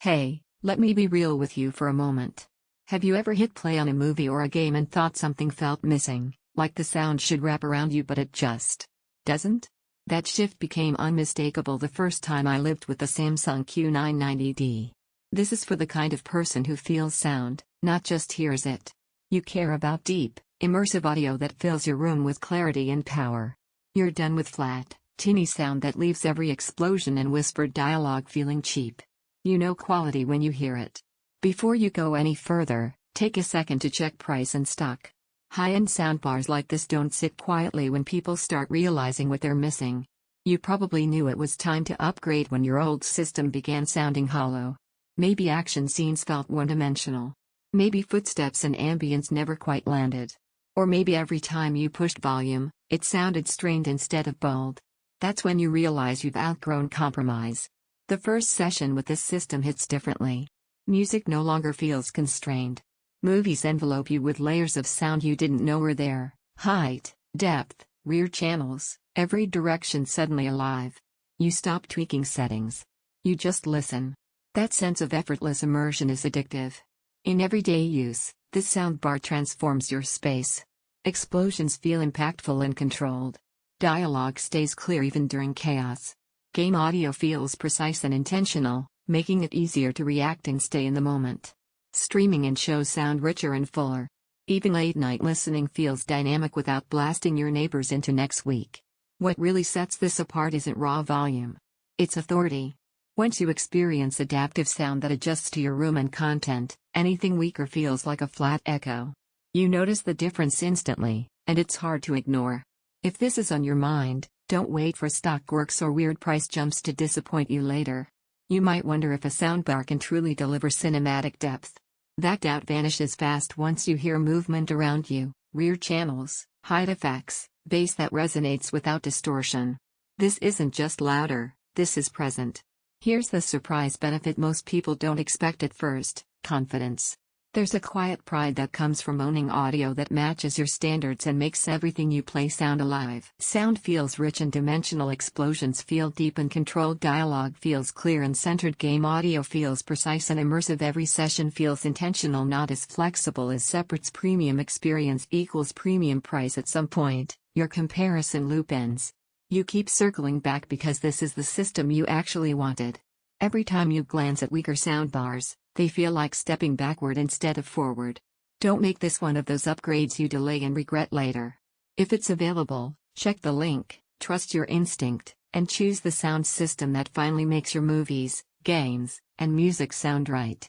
Hey, let me be real with you for a moment. Have you ever hit play on a movie or a game and thought something felt missing, like the sound should wrap around you but it just doesn't? That shift became unmistakable the first time I lived with the Samsung Q990D. This is for the kind of person who feels sound, not just hears it. You care about deep, immersive audio that fills your room with clarity and power. You're done with flat, tinny sound that leaves every explosion and whispered dialogue feeling cheap. You know quality when you hear it. Before you go any further, take a second to check price and stock. High-end soundbars like this don't sit quietly when people start realizing what they're missing. You probably knew it was time to upgrade when your old system began sounding hollow. Maybe action scenes felt one-dimensional. Maybe footsteps and ambience never quite landed. Or maybe every time you pushed volume, it sounded strained instead of bold. That's when you realize you've outgrown compromise. The first session with this system hits differently. Music no longer feels constrained. Movies envelope you with layers of sound you didn't know were there: height, depth, rear channels, every direction suddenly alive. You stop tweaking settings. You just listen. That sense of effortless immersion is addictive. In everyday use, this soundbar transforms your space. Explosions feel impactful and controlled. Dialogue stays clear even during chaos. Game audio feels precise and intentional, making it easier to react and stay in the moment. Streaming and shows sound richer and fuller. Even late-night listening feels dynamic without blasting your neighbors into next week. What really sets this apart isn't raw volume. It's authority. Once you experience adaptive sound that adjusts to your room and content, anything weaker feels like a flat echo. You notice the difference instantly, and it's hard to ignore. If this is on your mind, don't wait for stock quirks or weird price jumps to disappoint you later. You might wonder if a soundbar can truly deliver cinematic depth. That doubt vanishes fast once you hear movement around you: rear channels, height effects, bass that resonates without distortion. This isn't just louder, this is present. Here's the surprise benefit most people don't expect at first: confidence. There's a quiet pride that comes from owning audio that matches your standards and makes everything you play sound alive. Sound feels rich and dimensional, explosions feel deep and controlled, dialogue feels clear and centered, game audio feels precise and immersive, every session feels intentional, not as flexible as separates. Premium experience equals premium price. At some point, your comparison loop ends. You keep circling back because this is the system you actually wanted. Every time you glance at weaker soundbars, they feel like stepping backward instead of forward. Don't make this one of those upgrades you delay and regret later. If it's available, check the link, trust your instinct, and choose the sound system that finally makes your movies, games, and music sound right.